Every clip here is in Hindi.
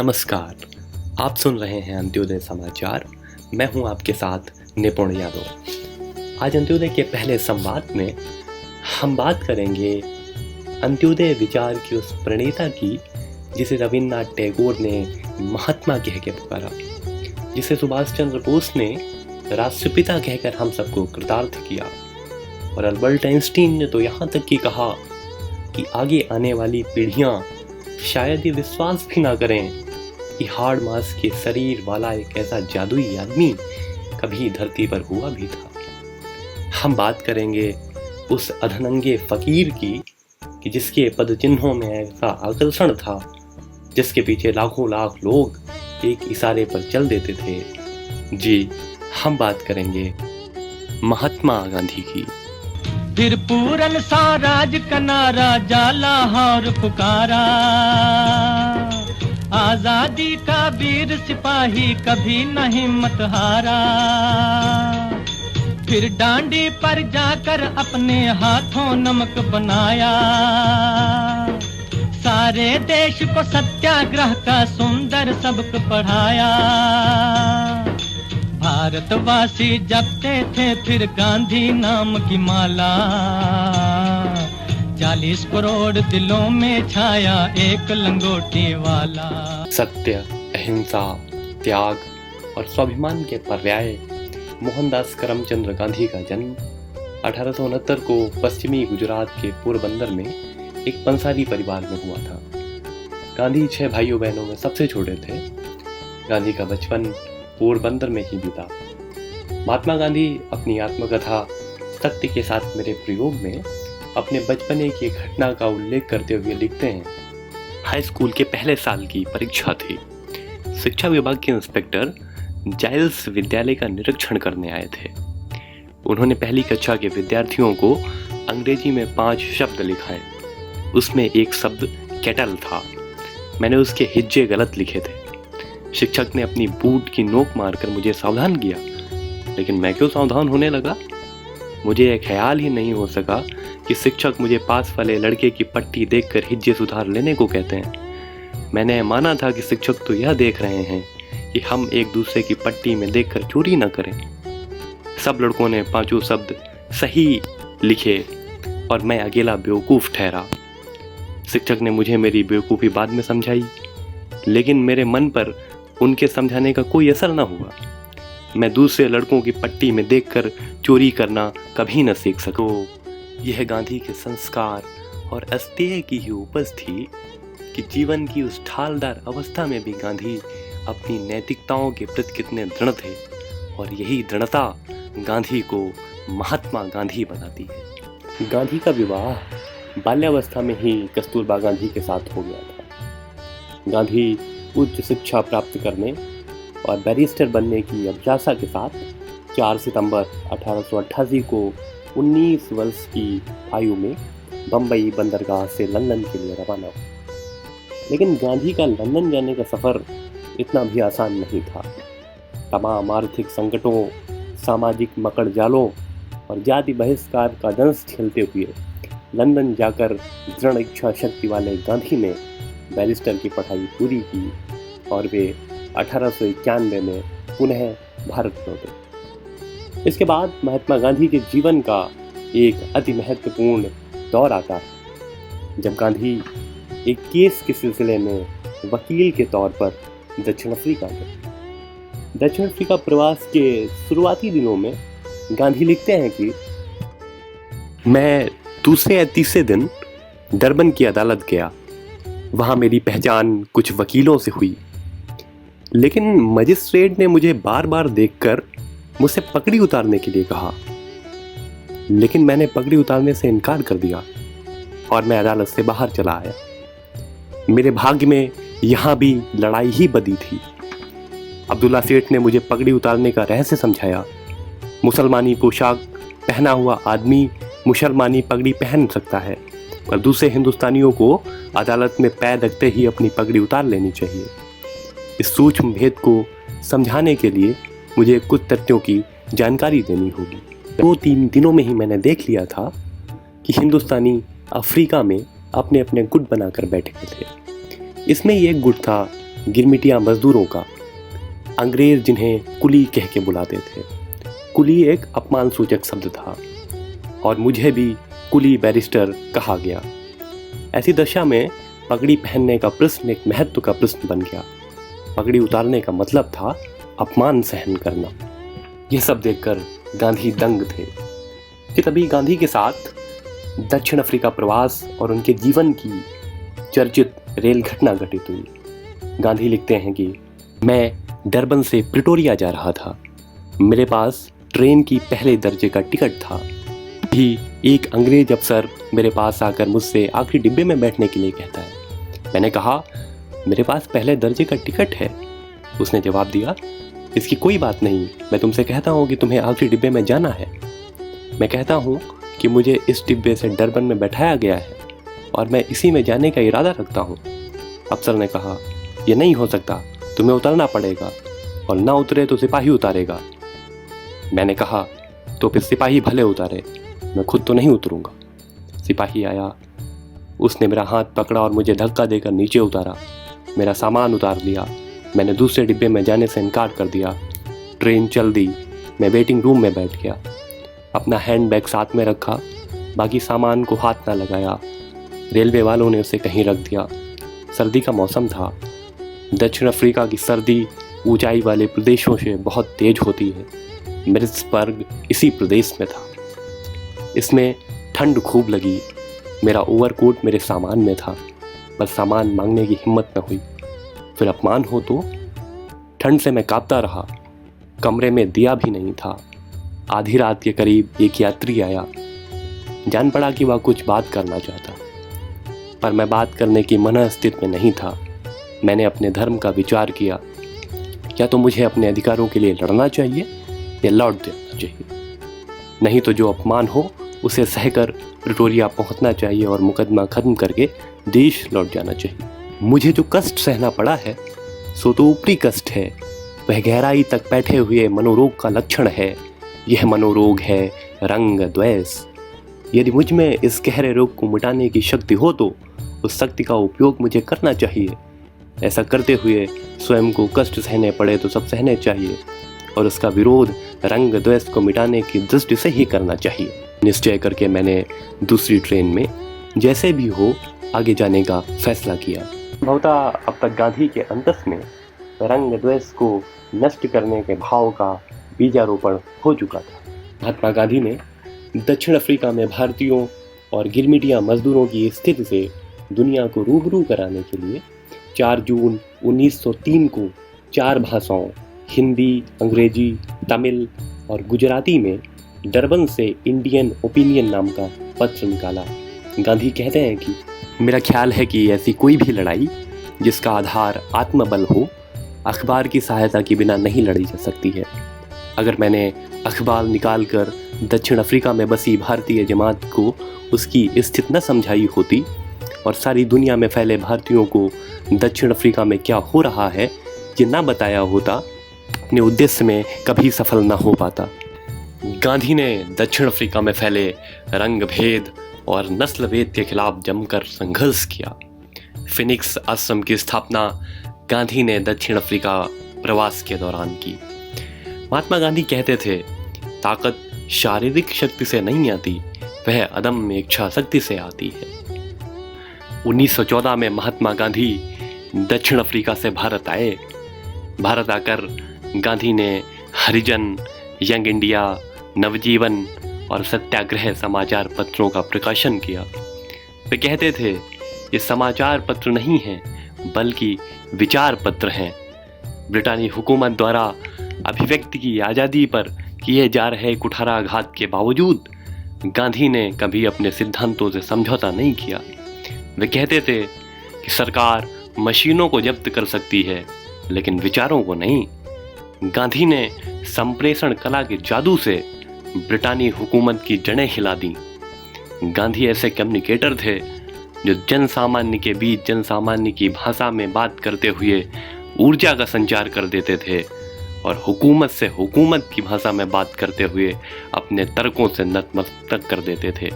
नमस्कार, आप सुन रहे हैं अंत्योदय समाचार। मैं हूं आपके साथ निपुण यादव। आज अंत्योदय के पहले संवाद में हम बात करेंगे अंत्योदय विचार की उस प्रणेता की जिसे रविन्द्रनाथ टैगोर ने महात्मा कह के पुकारा, जिसे सुभाष चंद्र बोस ने राष्ट्रपिता कहकर हम सबको कृतार्थ किया, और अल्बर्ट आइंस्टीन ने तो यहाँ तक कि कहा कि आगे आने वाली पीढ़ियाँ शायद ये विश्वास भी ना करें कि हाड़ मांस के शरीर वाला एक ऐसा जादुई आदमी कभी धरती पर हुआ भी था। हम बात करेंगे उस अधनंगे फकीर की कि जिसके पद चिन्हों में ऐसा आकर्षण था, जिसके पीछे लाखों लाख लोग एक इशारे पर चल देते थे। जी, हम बात करेंगे महात्मा गांधी की। फिर पूरन साराज का नारा जाला और पुकारा, आजादी का वीर सिपाही कभी न हिम्मत हारा। फिर डांडी पर जाकर अपने हाथों नमक बनाया, सारे देश को सत्याग्रह का सुंदर सबक पढ़ाया। भारतवासी जपते थे फिर गांधी नाम की माला, 40 करोड़ दिलों में छाया एक लंगोटी वाला। सत्य, अहिंसा, त्याग और स्वाभिमान के पर्याय मोहनदास करमचंद गांधी का जन्म 1869 को पश्चिमी गुजरात के पोरबंदर में एक पंसारी परिवार में हुआ था। गांधी 6 भाइयों बहनों में सबसे छोटे थे। गांधी का बचपन पोरबंदर में ही बीता। महात्मा गांधी अपनी आत्मकथा सत्य के साथ मेरे प्रयोग में अपने बचपने की घटना का उल्लेख करते हुए लिखते हैं, हाई स्कूल के पहले साल की परीक्षा थी। शिक्षा विभाग के इंस्पेक्टर जाइल्स विद्यालय का निरीक्षण करने आए थे। उन्होंने पहली कक्षा के विद्यार्थियों को अंग्रेजी में 5 शब्द लिखाए। उसमें एक शब्द केटल था। मैंने उसके हिज्जे गलत लिखे थे। शिक्षक ने अपनी बूट की नोक मारकर मुझे सावधान किया, लेकिन मैं क्यों सावधान होने लगा? मुझे यह ख्याल ही नहीं हो सका कि शिक्षक मुझे पास वाले लड़के की पट्टी देखकर हिज्जे सुधार लेने को कहते हैं। मैंने माना था कि शिक्षक तो यह देख रहे हैं कि हम एक दूसरे की पट्टी में देखकर चोरी न करें। सब लड़कों ने 5 शब्द सही लिखे और मैं अकेला बेवकूफ़ ठहरा। शिक्षक ने मुझे मेरी बेवकूफ़ी बाद में समझाई, लेकिन मेरे मन पर उनके समझाने का कोई असर न हुआ। मैं दूसरे लड़कों की पट्टी में देखकर चोरी करना कभी न सीख सको। यह गांधी के संस्कार और अस्तेय की ही उपज थी कि जीवन की उस ढालदार अवस्था में भी गांधी अपनी नैतिकताओं के प्रति कितने दृढ़ थे, और यही दृढ़ता गांधी को महात्मा गांधी बनाती है। गांधी का विवाह बाल्यावस्था में ही कस्तूरबा गांधी के साथ हो गया था। गांधी उच्च शिक्षा प्राप्त करने और बैरिस्टर बनने की अभिलाषा के साथ 4 सितंबर 1888 को 19 वर्ष की आयु में बम्बई बंदरगाह से लंदन के लिए रवाना हुआ। लेकिन गांधी का लंदन जाने का सफ़र इतना भी आसान नहीं था। तमाम आर्थिक संकटों, सामाजिक मकड़ जालों और जाति बहिष्कार का दंश झेलते हुए लंदन जाकर दृढ़ इच्छा शक्ति वाले गांधी ने बैरिस्टर की पढ़ाई पूरी की और वे 1891 में पुनः भारत लौटे। इसके बाद महात्मा गांधी के जीवन का एक अति महत्वपूर्ण दौर आता है, जब गांधी एक केस के सिलसिले में वकील के तौर पर दक्षिण अफ्रीका गए। दक्षिण अफ्रीका प्रवास के शुरुआती दिनों में गांधी लिखते हैं कि मैं दूसरे या तीसरे दिन डरबन की अदालत गया। वहाँ मेरी पहचान कुछ वकीलों से हुई, लेकिन मजिस्ट्रेट ने मुझे बार बार देखकर मुझसे पगड़ी उतारने के लिए कहा, लेकिन मैंने पगड़ी उतारने से इनकार कर दिया और मैं अदालत से बाहर चला आया। मेरे भाग्य में यहाँ भी लड़ाई ही बदी थी। अब्दुल्ला सेठ ने मुझे पगड़ी उतारने का रहस्य समझाया। मुसलमानी पोशाक पहना हुआ आदमी मुसलमानी पगड़ी पहन सकता है, पर दूसरे हिंदुस्तानियों को अदालत में पैर रखते ही अपनी पगड़ी उतार लेनी चाहिए। इस सूक्ष्म भेद को समझाने के लिए मुझे कुछ तथ्यों की जानकारी देनी होगी। 2-3 दिनों में ही मैंने देख लिया था कि हिंदुस्तानी अफ्रीका में अपने अपने गुट बनाकर बैठे थे। इसमें एक गुट था गिरमिटिया मजदूरों का। अंग्रेज जिन्हें कुली कह के बुलाते थे। कुली एक अपमान सूचक शब्द था और मुझे भी कुली बैरिस्टर कहा गया। ऐसी दशा में पगड़ी पहनने का प्रश्न एक महत्व का प्रश्न बन गया। पगड़ी उतारने का मतलब था अपमान सहन करना। यह सब देखकर गांधी दंग थे कि तभी गांधी के साथ दक्षिण अफ्रीका प्रवास और उनके जीवन की चर्चित रेल घटना घटित हुई। गांधी लिखते हैं कि मैं डरबन से प्रिटोरिया जा रहा था। मेरे पास ट्रेन की पहले दर्जे का टिकट था। भी एक अंग्रेज अफसर मेरे पास आकर मुझसे आखिरी डिब्बे में बैठने के लिए कहता है। मैंने कहा, मेरे पास पहले दर्जे का टिकट है। उसने जवाब दिया, इसकी कोई बात नहीं, मैं तुमसे कहता हूँ कि तुम्हें आखिरी डिब्बे में जाना है। मैं कहता हूँ कि मुझे इस डिब्बे से डरबन में बैठाया गया है और मैं इसी में जाने का इरादा रखता हूँ। अफसर ने कहा, यह नहीं हो सकता, तुम्हें उतरना पड़ेगा और ना उतरे तो सिपाही उतारेगा। मैंने कहा, तो फिर सिपाही भले उतारे, मैं खुद तो नहीं उतरूंगा। सिपाही आया, उसने मेरा हाथ पकड़ा और मुझे धक्का देकर नीचे उतारा। मेरा सामान उतार लिया। मैंने दूसरे डिब्बे में जाने से इनकार कर दिया। ट्रेन चल दी। मैं वेटिंग रूम में बैठ गया। अपना हैंड बैग साथ में रखा, बाकी सामान को हाथ ना लगाया। रेलवे वालों ने उसे कहीं रख दिया। सर्दी का मौसम था। दक्षिण अफ्रीका की सर्दी ऊंचाई वाले प्रदेशों से बहुत तेज होती है। मिर्सबर्ग इसी प्रदेश में था। इसमें ठंड खूब लगी। मेरा ओवरकोट मेरे सामान में था, पर सामान मांगने की हिम्मत न हुई। फिर अपमान हो तो? ठंड से मैं कांपता रहा। कमरे में दिया भी नहीं था। आधी रात के करीब एक यात्री आया। जान पड़ा कि वह कुछ बात करना चाहता, पर मैं बात करने की मनःस्थिति में नहीं था। मैंने अपने धर्म का विचार किया। क्या तो मुझे अपने अधिकारों के लिए लड़ना चाहिए या लौट देना चाहिए? नहीं तो जो अपमान हो उसे सहकर प्रिटोरिया पहुंचना चाहिए और मुकदमा खत्म करके देश लौट जाना चाहिए। मुझे जो कष्ट सहना पड़ा है सो तो ऊपरी कष्ट है। वह गहराई तक बैठे हुए मनोरोग का लक्षण है। यह मनोरोग है रंग द्वेष। यदि मुझ में इस गहरे रोग को मिटाने की शक्ति हो तो उस शक्ति का उपयोग मुझे करना चाहिए। ऐसा करते हुए स्वयं को कष्ट सहने पड़े तो सब सहने चाहिए और उसका विरोध रंग द्वेष को मिटाने की दृष्टि से ही करना चाहिए। निश्चय करके मैंने दूसरी ट्रेन में जैसे भी हो आगे जाने का फैसला किया। बहुता अब तक गांधी के अंतस में रंग द्वेष को नष्ट करने के भाव का बीजारोपण हो चुका था। महात्मा गांधी ने दक्षिण अफ्रीका में भारतीयों और गिरमिटिया मजदूरों की स्थिति से दुनिया को रूबरू कराने के लिए 4 जून 1903 को 4 भाषाओं हिंदी, अंग्रेजी, तमिल और गुजराती में डरबन से इंडियन ओपिनियन नाम का पत्र निकाला। गांधी कहते हैं कि मेरा ख्याल है कि ऐसी कोई भी लड़ाई जिसका आधार आत्मबल हो अखबार की सहायता के बिना नहीं लड़ी जा सकती है। अगर मैंने अखबार निकालकर दक्षिण अफ्रीका में बसी भारतीय जमात को उसकी स्थिति न समझाई होती और सारी दुनिया में फैले भारतीयों को दक्षिण अफ्रीका में क्या हो रहा है ये ना बताया होता, अपने उद्देश्य में कभी सफल न हो पाता। गांधी ने दक्षिण अफ्रीका में फैले रंग भेद और नस्ल भेद के खिलाफ जमकर संघर्ष किया। फिनिक्स आश्रम की स्थापना गांधी ने दक्षिण अफ्रीका प्रवास के दौरान की। महात्मा गांधी कहते थे, ताकत शारीरिक शक्ति से नहीं आती, वह अदम्य इच्छा शक्ति से आती है। 1914 में महात्मा गांधी दक्षिण अफ्रीका से भारत आए। भारत आकर गांधी ने हरिजन, यंग इंडिया, नवजीवन और सत्याग्रह समाचार पत्रों का प्रकाशन किया। वे कहते थे, ये समाचार पत्र नहीं हैं बल्कि विचार पत्र हैं। ब्रिटानी हुकूमत द्वारा अभिव्यक्ति की आज़ादी पर किए जा रहे कुठाराघात के बावजूद गांधी ने कभी अपने सिद्धांतों से समझौता नहीं किया। वे कहते थे कि सरकार मशीनों को जब्त कर सकती है लेकिन विचारों को नहीं। गांधी ने संप्रेषण कला के जादू से ब्रिटानी हुकूमत की जड़ें हिला दी। गांधी ऐसे कम्युनिकेटर थे जो जन सामान्य के बीच जन सामान्य की भाषा में बात करते हुए ऊर्जा का संचार कर देते थे और हुकूमत से हुकूमत की भाषा में बात करते हुए अपने तर्कों से नतमस्तक कर देते थे।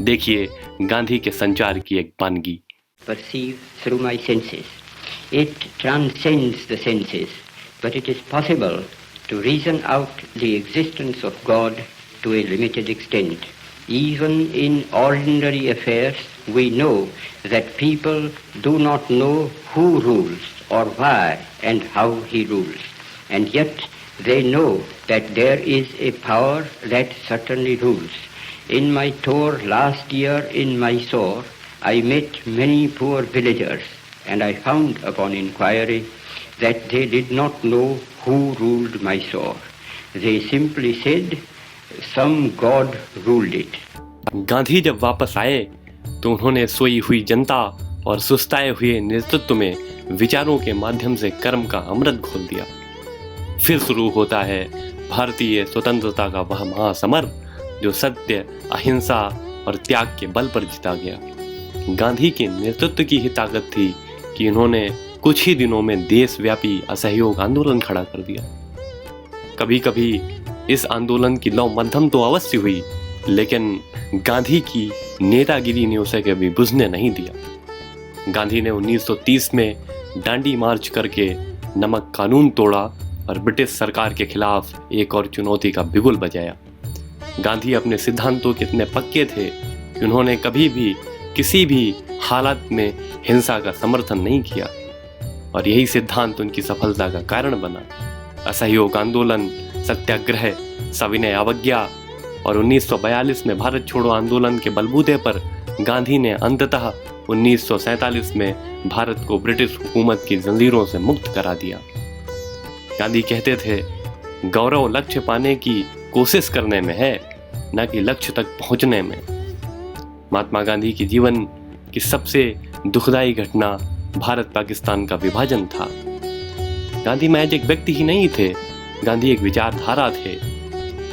देखिए गांधी के संचार की एक वानगी। Perceive through my senses It transcends the senses, but it is possible to reason out the existence of God to a limited extent. Even in ordinary affairs, we know that people do not know who rules or why and how he rules. And yet they know that there is a power that certainly rules. In my tour last year in Mysore, I met many poor villagers, and I found upon inquiry that they did not know who ruled Mysore. They simply said, some God ruled it. Gandhi जब वापस आए तो उन्होंने सोई हुई जनता और सुस्ताए हुए नेतृत्व में विचारों के माध्यम से कर्म का अमृत घोल दिया। फिर शुरू होता है भारतीय स्वतंत्रता का वह महासमर जो सत्य, अहिंसा और त्याग के बल पर जीता गया। गांधी के नेतृत्व की ही ताकत थी कि उन्होंने कुछ ही दिनों में देशव्यापी असहयोग आंदोलन खड़ा कर दिया। कभी कभी इस आंदोलन की लौ मध्यम तो अवश्य हुई, लेकिन गांधी की नेतागिरी ने उसे कभी बुझने नहीं दिया। गांधी ने 1930 में डांडी मार्च करके नमक कानून तोड़ा और ब्रिटिश सरकार के खिलाफ एक और चुनौती का बिगुल बजाया। गांधी अपने सिद्धांतों के इतने पक्के थे कि उन्होंने कभी भी किसी भी हालत में हिंसा का समर्थन नहीं किया और यही सिद्धांत उनकी सफलता का कारण बना। असहयोग आंदोलन, सत्याग्रह, सविनय अवज्ञा और 1942 में भारत छोड़ो आंदोलन के बलबूते पर गांधी ने अंततः 1947 में भारत को ब्रिटिश हुकूमत की जंजीरों से मुक्त करा दिया। गांधी कहते थे, गौरव लक्ष्य पाने की कोशिश करने में है, न कि लक्ष्य तक पहुंचने में। महात्मा गांधी के जीवन की सबसे दुखदायी घटना भारत पाकिस्तान का विभाजन था। गांधी महज एक व्यक्ति ही नहीं थे, गांधी एक विचारधारा थे।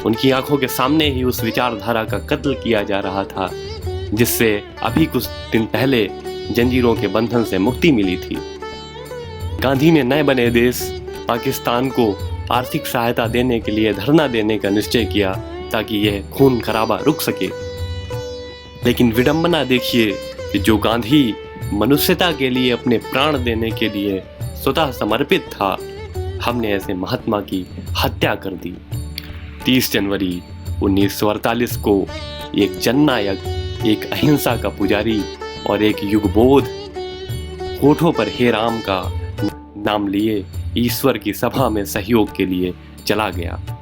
उनकी आंखों के सामने ही उस विचारधारा का कत्ल किया जा रहा था जिससे अभी कुछ दिन पहले जंजीरों के बंधन से मुक्ति मिली थी। गांधी ने नए बने देश पाकिस्तान को आर्थिक सहायता देने के लिए धरना देने का निश्चय किया ताकि यह खून खराबा रुक सके। लेकिन विडंबना देखिए कि जो गांधी मनुष्यता के लिए अपने प्राण देने के लिए स्वतः समर्पित था, हमने ऐसे महात्मा की हत्या कर दी। 30 जनवरी 1948 को एक जननायक, एक अहिंसा का पुजारी और एक युगबोध होठों पर हे राम का नाम लिए ईश्वर की सभा में सहयोग के लिए चला गया।